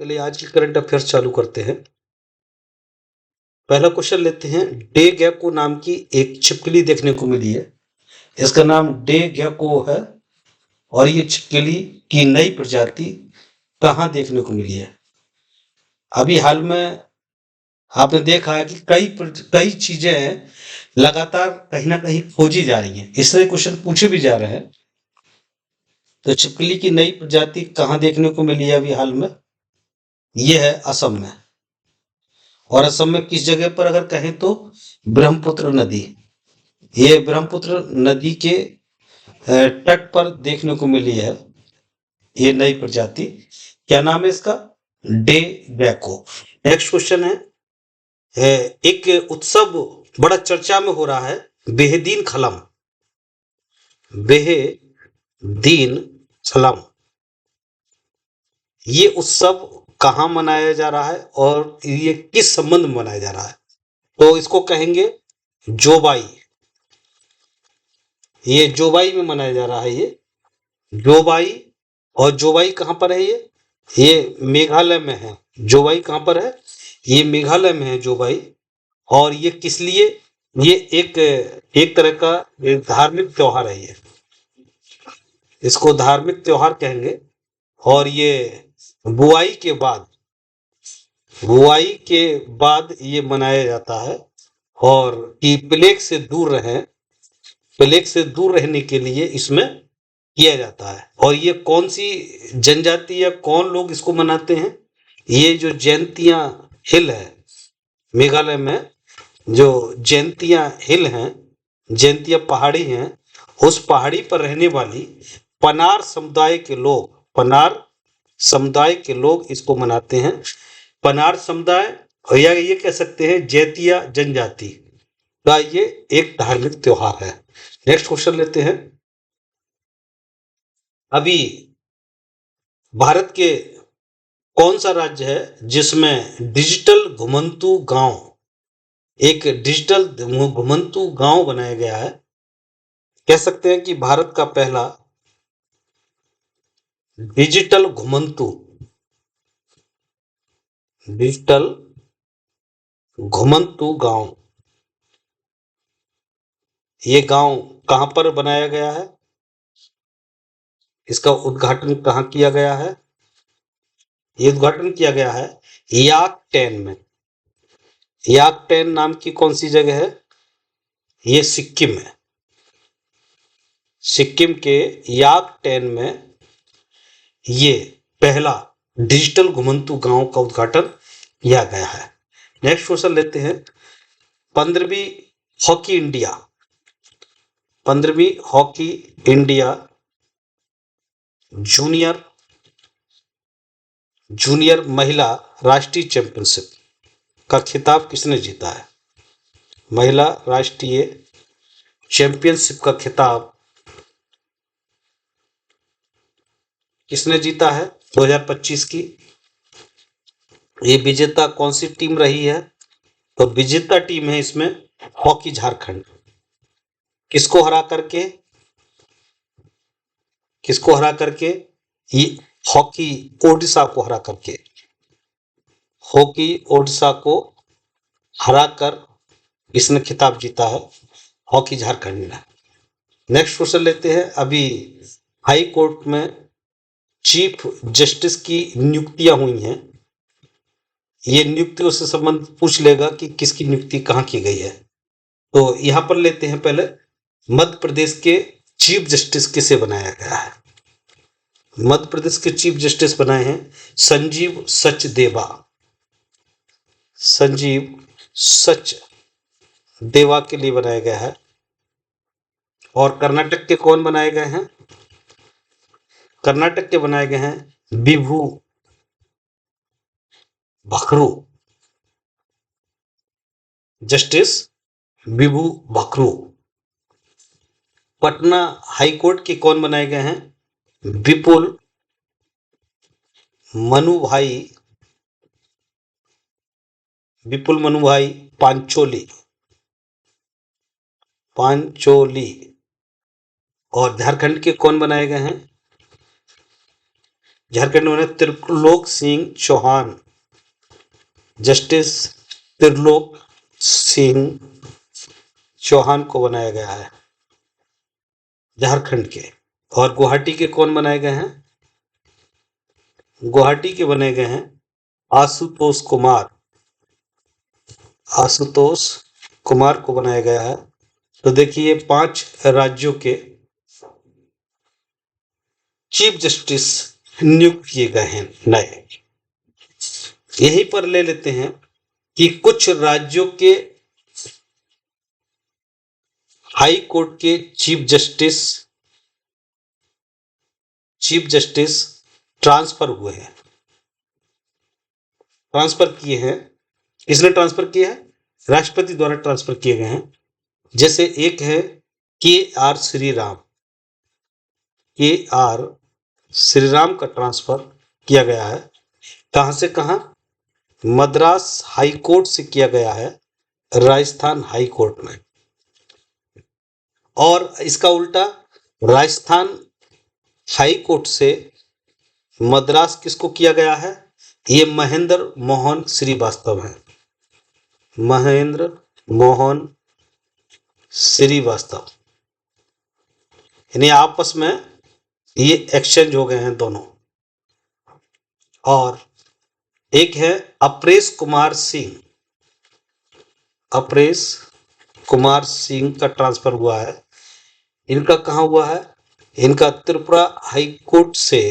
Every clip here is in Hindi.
चलिए आज की करंट अफेयर्स चालू करते हैं। पहला क्वेश्चन लेते हैं। डे गेको नाम की एक छिपकली देखने को मिली है। इसका नाम डे गेको है और ये छिपकली की नई प्रजाति कहाँ देखने को मिली है? अभी हाल में आपने देखा है कि कई चीजें लगातार कहीं ना कहीं खोजी जा रही हैं, इसलिए क्वेश्चन पूछे भी जा रहे हैं। तो छिपकली की नई प्रजाति कहाँ देखने को मिली है अभी हाल में? ये है असम में। और असम में किस जगह पर अगर कहें तो ब्रह्मपुत्र नदी। ये ब्रह्मपुत्र नदी के तट पर देखने को मिली है ये नई प्रजाति। क्या नाम है इसका? Day gecko. नेक्स्ट क्वेश्चन है, एक उत्सव बड़ा चर्चा में हो रहा है, बेहदीन खलम। बेहदीन खलम, ये उत्सव कहाँ मनाया जा रहा है और ये किस संबंध में मनाया जा रहा है? तो इसको कहेंगे जोबाई। ये जोबाई में मनाया जा रहा है ये जोबाई। और जोबाई कहाँ पर है? ये मेघालय में है। जोबाई कहाँ पर है? ये मेघालय में है जोबाई। और ये किस लिए? ये एक तरह का एक धार्मिक त्योहार है ये। इसको धार्मिक त्योहार कहेंगे। और ये बुआई के बाद बुआई के बाद ये मनाया जाता है। और कि प्लेग से दूर रहें, प्लेग से दूर रहने के लिए इसमें किया जाता है। और ये कौन सी जनजाति या कौन लोग इसको मनाते हैं? ये जो जयंतिया हिल है मेघालय में, जो जयंतिया हिल हैं, जयंतिया पहाड़ी हैं, उस पहाड़ी पर रहने वाली पनार समुदाय के लोग, पनार समुदाय के लोग इसको मनाते हैं। पनार समुदाय, या ये कह सकते हैं जैतिया जनजाति का ये एक धार्मिक त्योहार है। नेक्स्ट क्वेश्चन लेते हैं। अभी भारत के कौन सा राज्य है जिसमें डिजिटल घुमंतू गांव, एक डिजिटल घुमंतू गांव बनाया गया है? कह सकते हैं कि भारत का पहला डिजिटल घुमंतू गांव। ये गांव कहां पर बनाया गया है? इसका उद्घाटन कहां किया गया है? ये उद्घाटन किया गया है याकटेन में। याकटेन नाम की कौन सी जगह है? ये सिक्किम है। सिक्किम के याकटेन में ये पहला डिजिटल घुमंतू गांव का उद्घाटन किया गया है। नेक्स्ट क्वेश्चन लेते हैं। 15वीं हॉकी इंडिया 15वीं हॉकी इंडिया जूनियर महिला राष्ट्रीय चैंपियनशिप का खिताब किसने जीता है? महिला राष्ट्रीय चैंपियनशिप का खिताब किसने जीता है 2025 की? ये विजेता कौन सी टीम रही है? तो विजेता टीम है इसमें हॉकी झारखंड। किसको हरा करके? ये हॉकी ओडिशा को हरा करके। हॉकी ओडिशा को हराकर इसने खिताब जीता है हॉकी झारखंड ने। नेक्स्ट क्वेश्चन लेते हैं। अभी हाई कोर्ट में चीफ जस्टिस की नियुक्तियां हुई हैं। ये नियुक्तियों से संबंध पूछ लेगा कि किसकी नियुक्ति कहाँ की गई है। तो यहां पर लेते हैं पहले, मध्य प्रदेश के चीफ जस्टिस किसे बनाया गया है? मध्य प्रदेश के चीफ जस्टिस बनाए हैं संजीव सचदेवा। संजीव सचदेवा के लिए बनाया गया है। और कर्नाटक के कौन बनाए गए हैं? कर्नाटक के बनाए गए हैं विभू भखरू। जस्टिस विभू भखरू। पटना हाई कोर्ट के कौन बनाए गए हैं? विपुल मनुभाई पांचोली। और झारखंड के कौन बनाए गए हैं? झारखंड में त्रिलोक सिंह चौहान, जस्टिस त्रिलोक सिंह चौहान को बनाया गया है झारखंड के। और गुवाहाटी के कौन बनाए गए हैं? गुवाहाटी के बने गए हैं आशुतोष कुमार। आशुतोष कुमार को बनाया गया है। तो देखिए 5 राज्यों के चीफ जस्टिस नियुक्त किए गए हैं नए। यहीं पर ले लेते हैं कि कुछ राज्यों के हाई कोर्ट के चीफ जस्टिस ट्रांसफर हुए हैं, ट्रांसफर किए हैं। किसने ट्रांसफर किए हैं? राष्ट्रपति द्वारा ट्रांसफर किए गए हैं। जैसे एक है के.आर. श्रीराम का ट्रांसफर किया गया है। कहां से कहां? मद्रास हाई कोर्ट से किया गया है राजस्थान हाई कोर्ट में। और इसका उल्टा राजस्थान हाई कोर्ट से मद्रास किसको किया गया है? ये महेंद्र मोहन श्रीवास्तव हैं। महेंद्र मोहन श्रीवास्तव, यानी आपस में ये एक्सचेंज हो गए हैं दोनों। और एक है अपरेश कुमार सिंह। अपरेश कुमार सिंह का ट्रांसफर हुआ है। इनका कहाँ हुआ है? इनका त्रिपुरा हाई कोर्ट से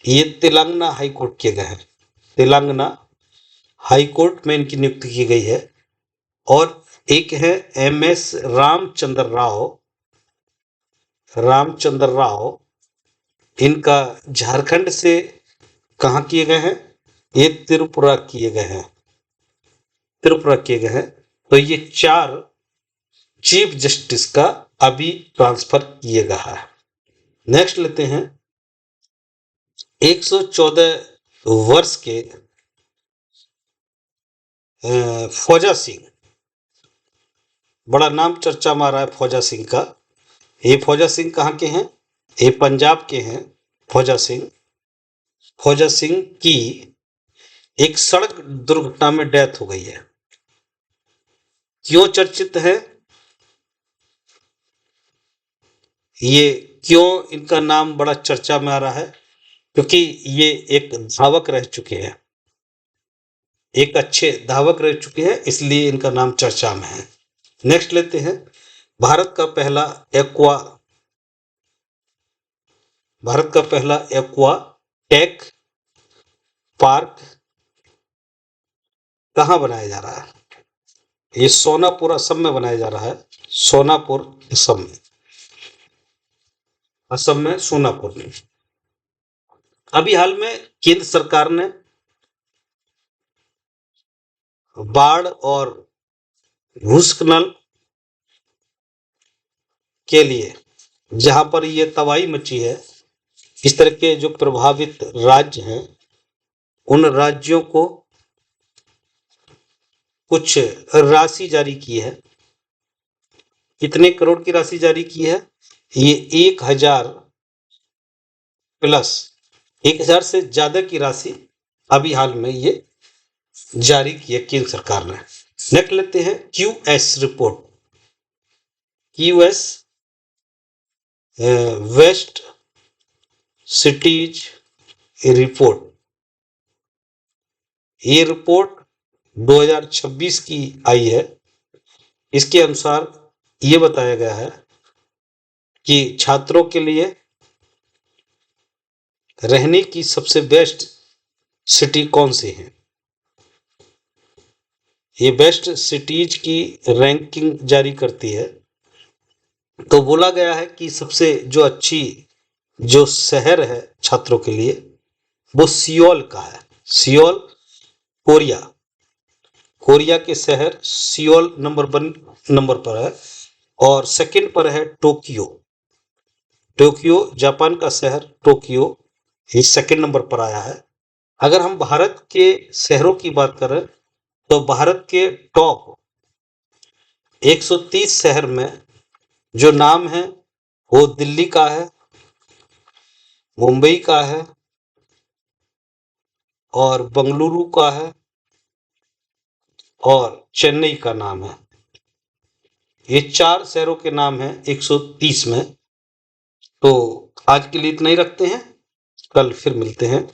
ये तेलंगाना हाई कोर्ट किए गए हैं। तेलंगाना हाई कोर्ट में इनकी नियुक्ति की गई है। और एक है एम.एस. रामचंद्र राव, इनका झारखंड से कहाँ किए गए हैं? ये त्रिपुरा किए गए हैं, त्रिपुरा किए गए हैं। तो ये 4 चीफ जस्टिस का अभी ट्रांसफर किए गया है। नेक्स्ट लेते हैं 114 वर्ष के फौजा सिंह। बड़ा नाम चर्चा में आ रहा है फौजा सिंह का। ये फौजा सिंह कहाँ के हैं? ये पंजाब के हैं फौजा सिंह। फौजा सिंह की एक सड़क दुर्घटना में डेथ हो गई है। क्यों चर्चित है ये? क्यों इनका नाम बड़ा चर्चा में आ रहा है? क्योंकि ये एक धावक रह चुके हैं, एक अच्छे धावक रह चुके हैं, इसलिए इनका नाम चर्चा में है। नेक्स्ट लेते हैं भारत का पहला एक्वा टेक पार्क कहाँ बनाया जा रहा है? ये सोनापुर असम में बनाया जा रहा है। सोनापुर असम में सोनापुर में। अभी हाल में केंद्र सरकार ने बाढ़ और भूस्खलन के लिए जहां पर ये तबाही मची है, इस तरह के जो प्रभावित राज्य हैं उन राज्यों को कुछ राशि जारी की है। कितने करोड़ की राशि जारी की है? ये 1000 से ज्यादा की राशि अभी हाल में ये जारी की है केंद्र सरकार ने। नेक्स्ट लेते हैं QS report. QS best cities report. ये रिपोर्ट 2026 की आई है। इसके अनुसार ये बताया गया है कि छात्रों के लिए रहने की सबसे बेस्ट सिटी कौन सी है। ये बेस्ट सिटीज की रैंकिंग जारी करती है। तो बोला गया है कि सबसे जो अच्छी जो शहर है छात्रों के लिए वो सियोल का है। सियोल कोरिया के शहर सियोल नंबर 1 पर है। और सेकंड पर है टोक्यो जापान का शहर टोक्यो, ये सेकंड नंबर पर आया है। अगर हम भारत के शहरों की बात करें तो भारत के टॉप 130 शहर में जो नाम है वो दिल्ली का है, मुंबई का है, और बंगलुरु का है और चेन्नई का नाम है। ये 4 शहरों के नाम हैं 130 में। तो आज के लिए इतना ही रखते हैं, कल फिर मिलते हैं।